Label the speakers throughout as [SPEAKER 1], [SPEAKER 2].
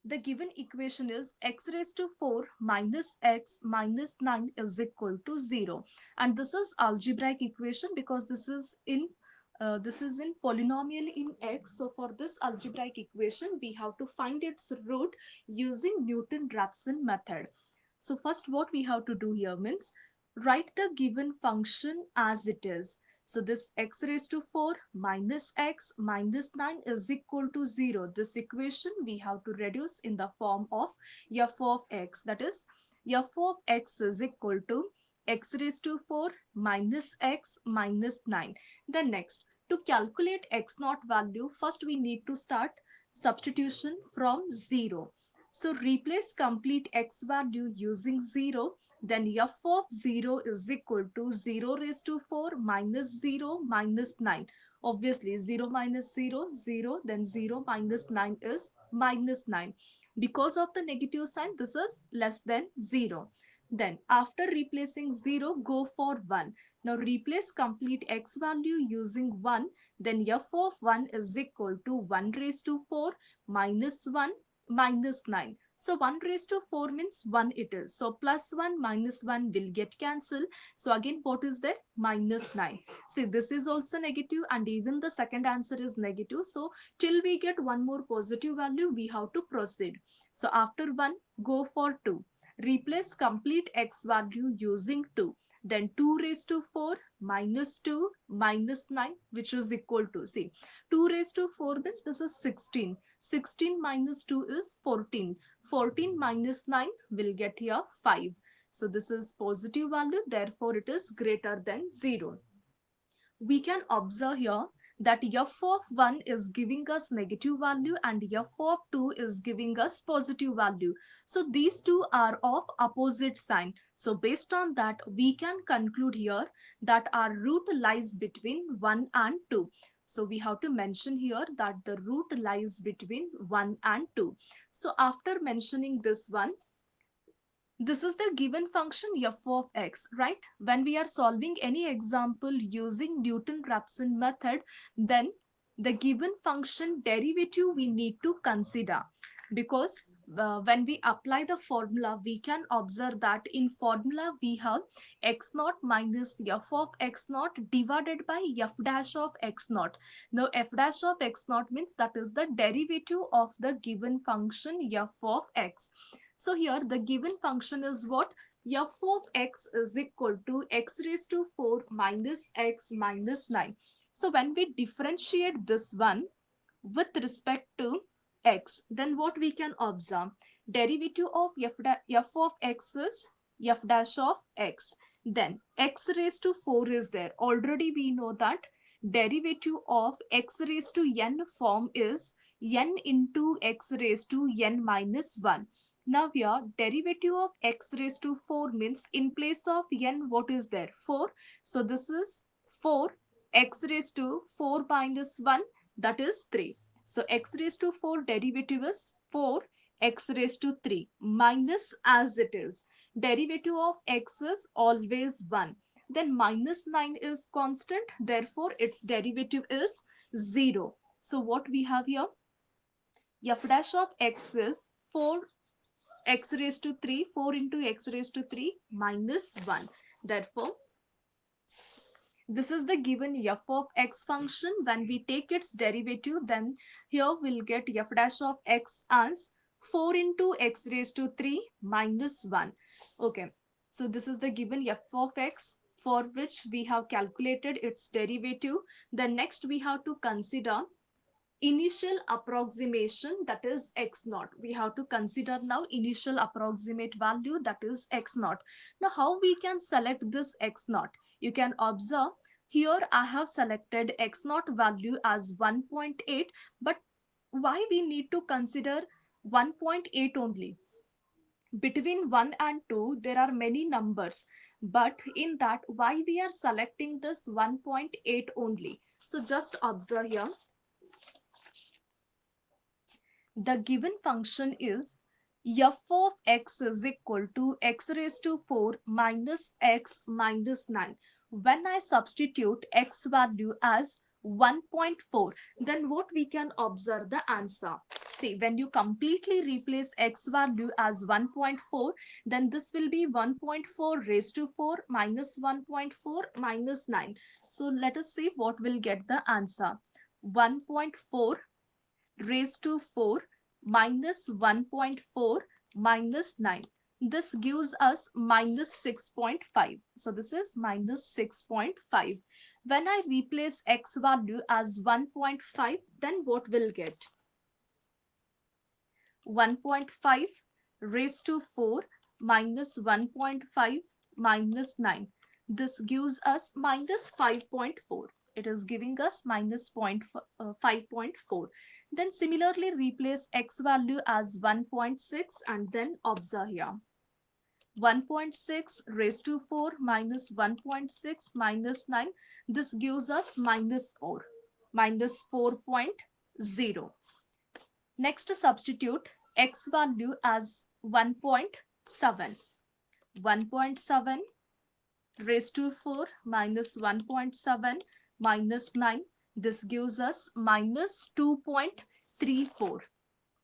[SPEAKER 1] The given equation is x raised to 4 minus x minus 9 is equal to 0. And this is algebraic equation because this is in polynomial in x. So for this algebraic equation, we have to find its root using Newton-Raphson method. So first what we have to do here means write the given function as it is. So this x raised to 4 minus x minus 9 is equal to 0. This equation we have to reduce in the form of f of x. That is, f of x is equal to x raised to 4 minus x minus 9. Then next, to calculate x naught value, first we need to start substitution from 0. So replace complete x value using 0. Then f of 0 is equal to 0 raised to 4 minus 0 minus 9. Obviously 0 minus 0, 0. Then 0 minus 9 is minus 9. Because of the negative sign, this is less than 0. Then after replacing 0, go for 1. Now replace complete x value using 1. Then f of 1 is equal to 1 raised to 4 minus 1 minus 9. So 1 raised to 4 means 1 it is. So plus 1 minus 1 will get cancelled. So again what is there? Minus 9. See, this is also negative and even the second answer is negative. So till we get one more positive value, we have to proceed. So after 1, go for 2. Replace complete x value using 2. Then 2 raised to 4 minus 2 minus 9, which is equal to, see, 2 raised to 4 means this is 16. 16 minus 2 is 14. 14 minus 9 will get here 5. So this is positive value, therefore it is greater than 0. We can observe here that f of 1 is giving us negative value and f of 2 is giving us positive value. So these two are of opposite sign. So based on that, we can conclude here that our root lies between 1 and 2. So we have to mention here that the root lies between 1 and 2. So after mentioning this one, this is the given function f of x, right? When we are solving any example using Newton-Raphson method, then the given function derivative we need to consider, because when we apply the formula, we can observe that in formula we have x naught minus f of x naught divided by f dash of x naught. Now f dash of x naught means that is the derivative of the given function f of x. So here the given function is what? F of x is equal to x raised to 4 minus x minus 9. So when we differentiate this one with respect to x, then what we can observe? Derivative of f of x is f dash of x. Then x raised to 4 is there. Already we know that derivative of x raised to n form is n into x raised to n minus 1. Now here derivative of x raised to 4 means in place of n what is there? 4. So this is 4 x raised to 4 minus 1, that is 3. So x raised to 4 derivative is 4 x raised to 3 minus, as it is, derivative of x is always 1. Then minus 9 is constant, therefore its derivative is 0. So what we have here? F dash of x is 4 x raised to 3, 4 into x raised to 3 minus 1. Therefore, this is the given f of x function. When we take its derivative, then here we'll get f dash of x as 4 into x raised to 3 minus 1. Okay, so this is the given f of x for which we have calculated its derivative. Then next we have to consider initial approximation, that is x naught. We have to consider now initial approximate value, that is x naught. Now how we can select this x naught? You can observe here I have selected x naught value as 1.8, but why we need to consider 1.8 only? Between 1 and 2 there are many numbers, but in that why we are selecting this 1.8 only? So just observe here. The given function is f of x is equal to x raised to 4 minus x minus 9. When I substitute x value as 1.4, then what we can observe the answer? see, when you completely replace x value as 1.4, then this will be 1.4 raised to 4 minus 1.4 minus 9. So let us see what will get the answer. 1.4 raised to 4 minus 1.4 minus 9. This gives us minus 6.5. So this is minus 6.5. When I replace x value as 1.5, then what will get? 1.5 raised to 4 minus 1.5 minus 9. This gives us minus 5.4. It is giving us minus 5.4. Then similarly replace x value as 1.6 and then observe here. 1.6 raised to 4 minus 1.6 minus 9. This gives us minus 4, minus 4.0. Next, substitute x value as 1.7. 1.7 raised to 4 minus 1.7 minus 9. This gives us minus 2.34.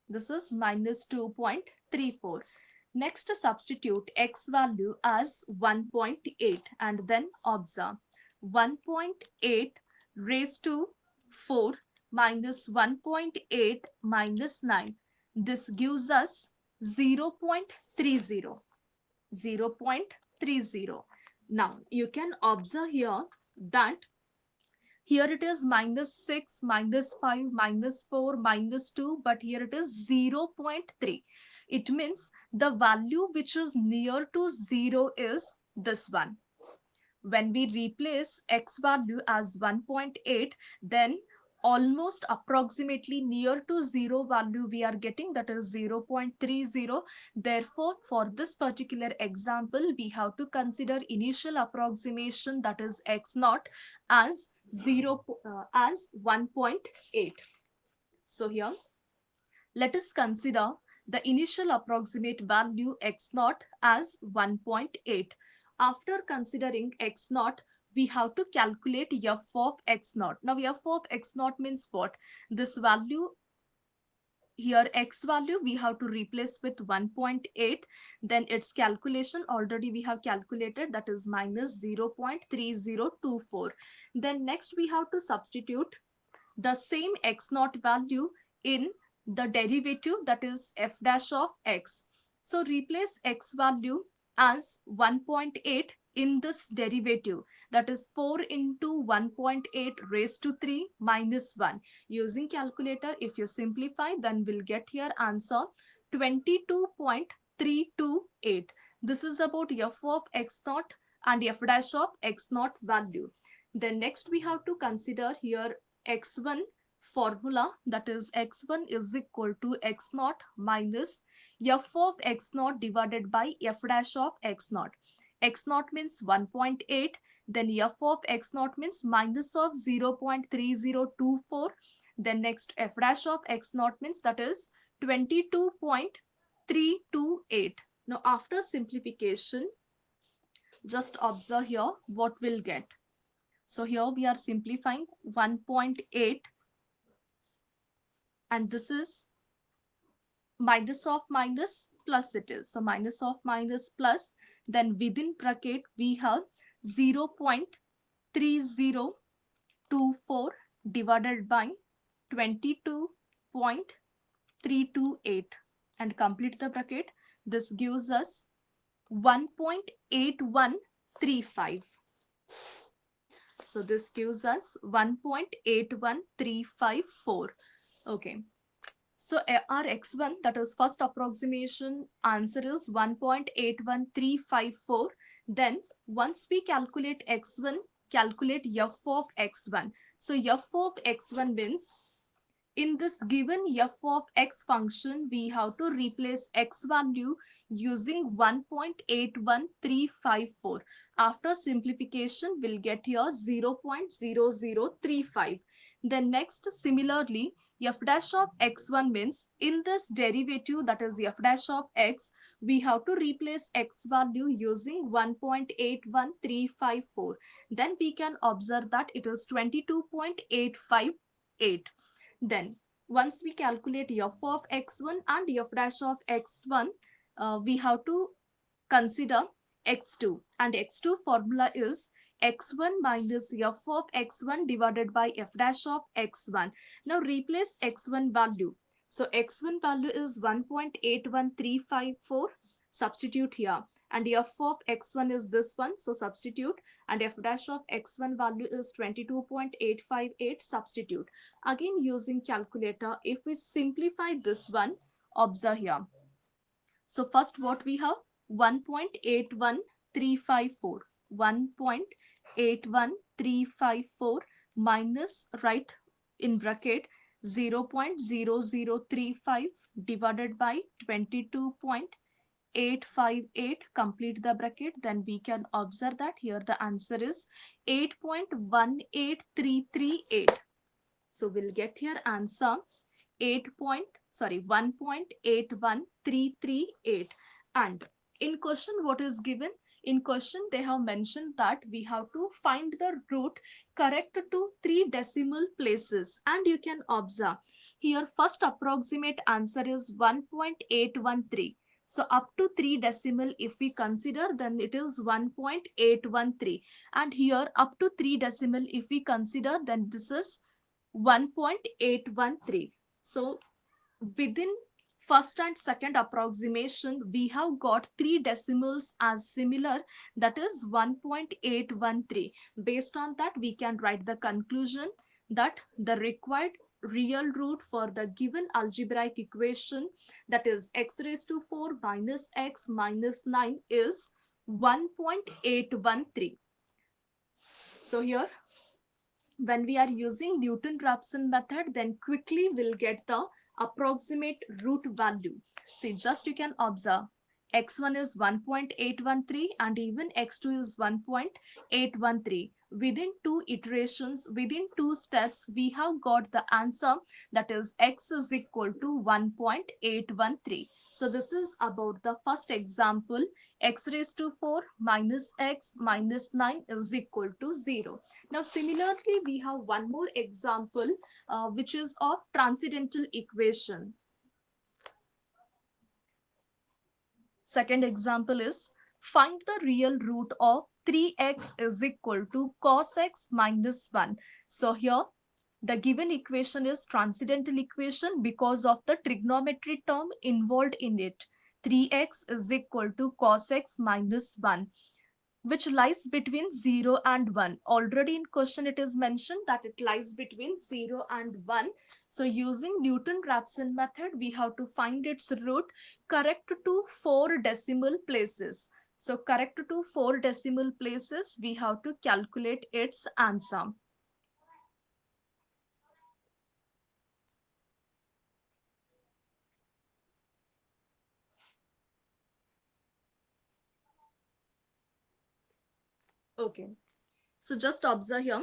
[SPEAKER 1] This is minus 2.34. Next, substitute x value as 1.8 and then observe. 1.8 raised to 4 minus 1.8 minus 9. This gives us 0.30. 0.30. Now, you can observe here that here it is minus 6, minus 5, minus 4, minus 2, but here it is 0.3. It means the value which is near to 0 is this one. When we replace x value as 1.8, then almost approximately near to 0 value we are getting, that is 0.30. Therefore, for this particular example, we have to consider initial approximation, that is x naught, as 1.8. So here, let us consider the initial approximate value x naught as 1.8. After considering x naught, we have to calculate f of x naught. Now, f of x naught means what? This value here, x value, we have to replace with 1.8. Then its calculation already we have calculated, that is minus 0.3024. Then next we have to substitute the same x naught value in the derivative, that is f dash of x. So replace x value as 1.8 in this derivative, that is 4 into 1.8 raised to 3 minus 1. Using calculator, if you simplify, then we'll get here answer 22.328. This is about f of x naught and f dash of x naught value. Then next we have to consider here x1 formula, that is x1 is equal to x naught minus f of x naught divided by f dash of x naught. X naught means 1.8, then f of x naught means minus of 0.3024. Then next f dash of x naught means, that is 22.328. Now after simplification, just observe here what we'll get. So here we are simplifying 1.8 and this is minus of minus plus it is. So minus of minus plus, then within bracket we have 0.3024 divided by 22.328 and complete the bracket. This gives us 1.8135. So this gives us 1.81354. Okay. So our x1, that is first approximation answer, is 1.81354. Then once we calculate x1, calculate f of x1. So f of x1 means in this given f of x function, we have to replace x value using 1.81354. After simplification, we'll get here 0.0035. Then next, similarly, f dash of x1 means in this derivative, that is f dash of x, we have to replace x value using 1.81354. Then we can observe that it is 22.858. Then Once we calculate f of x1 and f dash of x1, we have to consider x2, and x2 formula is x1 minus f of x1 divided by f dash of x1. Now replace x1 value. So x1 value is 1.81354. Substitute here. And f of x1 is this one. So substitute. And f dash of x1 value is 22.858. Substitute. Again using calculator, if we simplify this one, observe here. So first what we have? 1.81354. 1.81354 minus, right in bracket, 0.0035 divided by 22.858. Complete the bracket. Then we can observe that here the answer is 8.18338. So we'll get here answer 1.81338. And in question, what is given? In question, they have mentioned that we have to find the root correct to 3 decimal places. And you can observe here first approximate answer is 1.813. So up to 3 decimal if we consider, then it is 1.813. And here up to 3 decimal if we consider, then this is 1.813. So within first and second approximation, we have got 3 decimals as similar, that is 1.813. Based on that, we can write the conclusion that the required real root for the given algebraic equation, that is x raised to 4 minus x minus 9, is 1.813. So here, when we are using Newton-Raphson method, then quickly we'll get the approximate root value. See, just you can observe x1 is 1.813 and even x2 is 1.813. Within 2 iterations, within 2 steps, we have got the answer, that is x is equal to 1.813. So this is about the first example, x raised to 4 minus x minus 9 is equal to 0. Now similarly, we have one more example, which is of transcendental equation. Second example is find the real root of 3x is equal to cos x minus 1. So here the given equation is transcendental equation because of the trigonometry term involved in it. 3x is equal to cos x minus 1, which lies between 0 and 1. Already in question it is mentioned that it lies between 0 and 1. So using Newton-Raphson method, we have to find its root correct to 4 decimal places. So correct to 4 decimal places, we have to calculate its answer. Okay, so just observe here.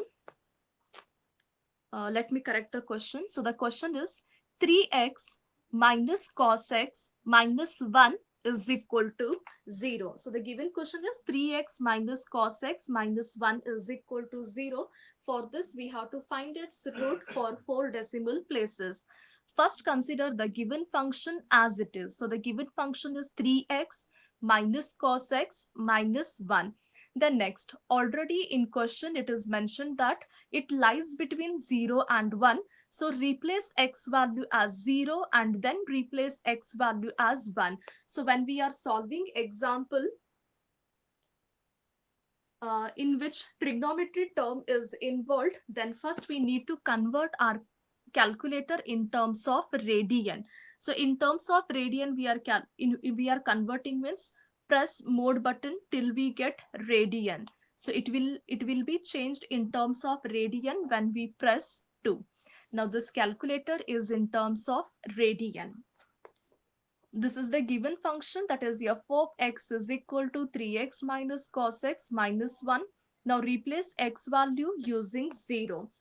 [SPEAKER 1] Let me correct the question. So the question is 3x minus cos x minus 1 is equal to 0. So the given question is 3x minus cos x minus 1 is equal to 0. For this, we have to find its root for 4 decimal places. First, consider the given function as it is. So the given function is 3x minus cos x minus 1. Then next, already in question it is mentioned that it lies between 0 and 1. So replace x value as 0 and then replace x value as 1. So when we are solving example in which trigonometry term is involved, then first we need to convert our calculator in terms of radian. So in terms of radian, we are converting means press mode button till we get radian. So it will be changed in terms of radian when we press 2. Now this calculator is in terms of radian. This is the given function, that is f of x is equal to 3x minus cos x minus 1. Now replace x value using 0.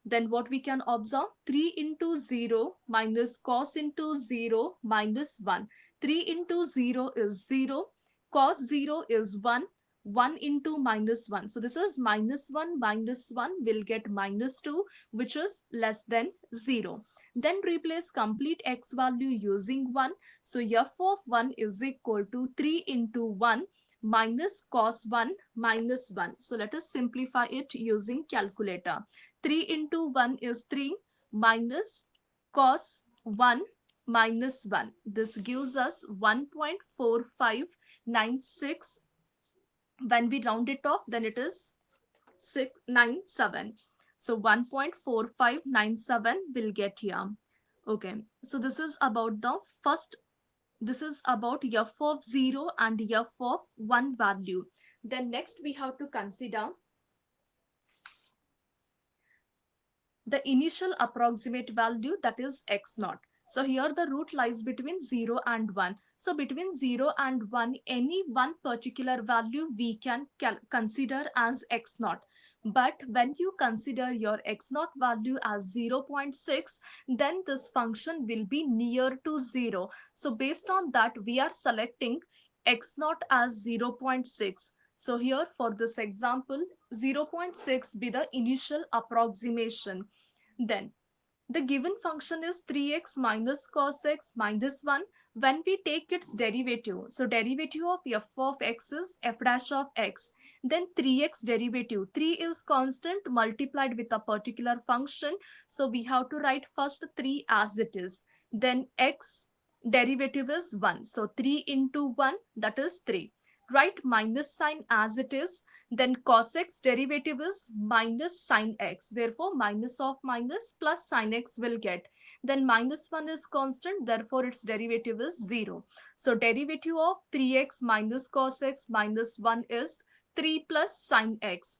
[SPEAKER 1] Then what we can observe? 3 into 0 minus cos into 0 minus 1. 3 into 0 is 0. Cos 0 is 1. 1 into minus 1. So this is minus 1 will get minus 2, which is less than 0. Then replace complete x value using 1. So f of 1 is equal to 3 into 1 minus cos 1 minus 1. So let us simplify it using calculator. 3 into 1 is 3 minus cos 1 minus 1. This gives us 1.4596. When we round it off, then it is 697. So 1.4597 will get here. Okay, so this is about the first, this is about f of 0 and f of 1 value. Then next we have to consider the initial approximate value, that is x naught. So here the root lies between 0 and 1. So between 0 and 1, any one particular value we can consider as x naught. But when you consider your x naught value as 0.6, then this function will be near to 0. So based on that, we are selecting x naught as 0.6. So here for this example, 0.6 be the initial approximation. Then the given function is 3x minus cos x minus 1. When we take its derivative, so derivative of f of x is f dash of x. Then 3x derivative, 3 is constant multiplied with a particular function. So we have to write first 3 as it is. Then x derivative is 1. So 3 into 1, that is 3. Write minus sign as it is. Then cos x derivative is minus sin x. Therefore, minus of minus plus sin x will get. Then minus 1 is constant. Therefore, its derivative is 0. So derivative of 3x minus cos x minus 1 is 3 plus sin x.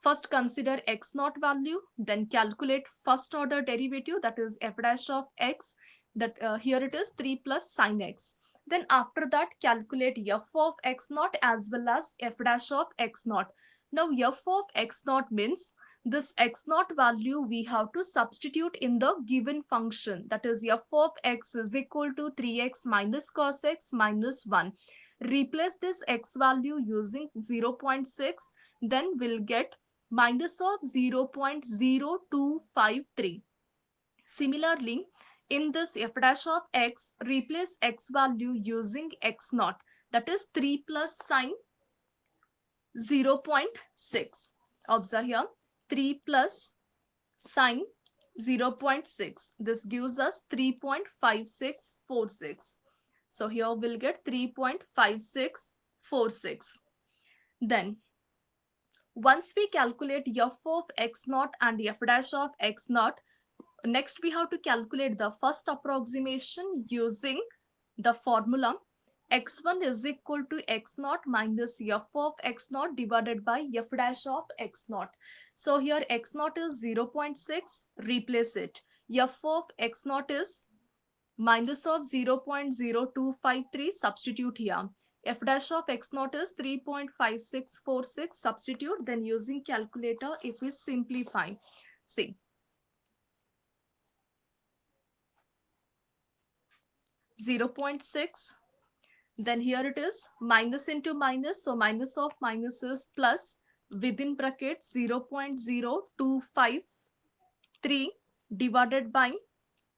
[SPEAKER 1] First consider x naught value. Then calculate first order derivative, that is f dash of x. That here it is 3 plus sin x. Then after that, calculate f of x naught as well as f dash of x naught. Now f of x naught means this x naught value we have to substitute in the given function. That is f of x is equal to 3x minus cos x minus 1. Replace this x value using 0.6. Then we'll get minus of 0.0253. Similarly, in this f dash of x, replace x value using x naught, that is 3 plus sine 0.6. Observe here, 3 plus sine 0.6. This gives us 3.5646. So here we'll get 3.5646. Then once we calculate f of x naught and f dash of x naught, next we have to calculate the first approximation using the formula x1 is equal to x naught minus f of x naught divided by f dash of x naught. So here x naught is 0.6, replace it. F of x naught is minus of 0.0253, substitute here. F dash of x naught is 3.5646, substitute. Then using calculator, if we simplify, see, 0.6, then here it is minus into minus, so minus of minus is plus, within bracket 0.0253 divided by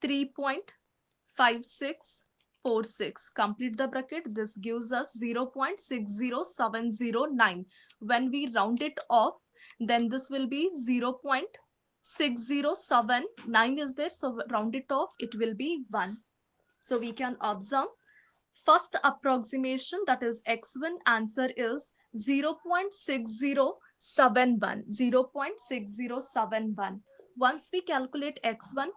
[SPEAKER 1] 3.5646. Complete the bracket. This gives us 0.60709. When we round it off, then this will be 0.6079 is there, so round it off, it will be 1. So we can observe first approximation, that is x1, answer is 0.6071. 0.6071. Once we calculate x1,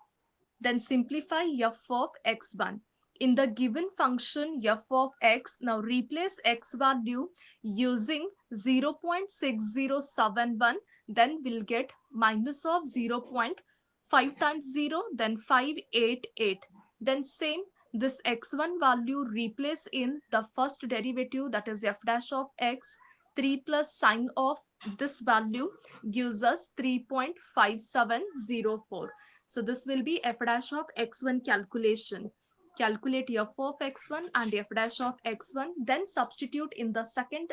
[SPEAKER 1] then simplify f of x1. In the given function f of x, now replace x value using 0.6071. Then we'll get minus of 0.5 times 0, then 588. Then same, this x1 value replace in the first derivative, that is f dash of x. 3 plus sine of this value gives us 3.5704. So this will be f dash of x1 calculation. Calculate f of x1 and f dash of x1. Then substitute in the second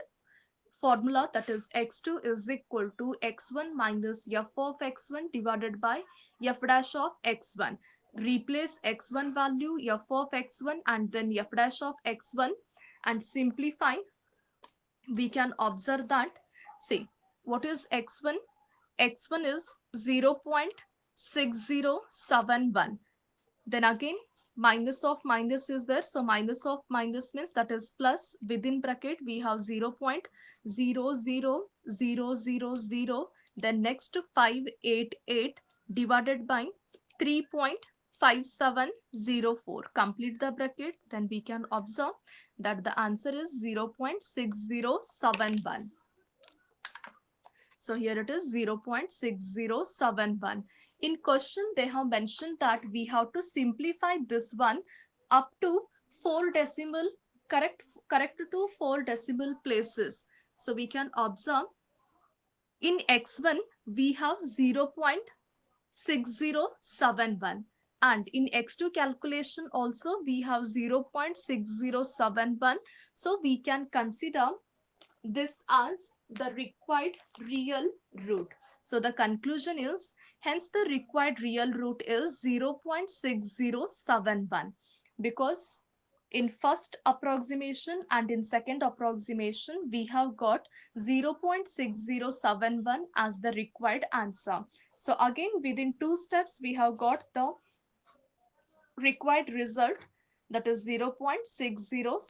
[SPEAKER 1] formula, that is x2 is equal to x1 minus f of x1 divided by f dash of x1. replace x1 value, f of x1 and then f dash of x1 and simplify, we can observe that, see, what is x1? X1 is 0.6071. Then again, minus of minus is there. So minus of minus means that is plus. Within bracket, we have 0.00000. Then next to 588 divided by 3.5704. Complete the bracket. Then we can observe that the answer is 0.6071. So here it is 0.6071. In question, they have mentioned that we have to simplify this one up to 4 decimal, correct to 4 decimal places. So we can observe in x1, we have 0.6071. And in x2 calculation also, we have 0.6071. So we can consider this as the required real root. So the conclusion is, hence the required real root is 0.6071, because in first approximation and in second approximation, we have got 0.6071 as the required answer. So again, within 2 steps, we have got the required result, that is 0.60.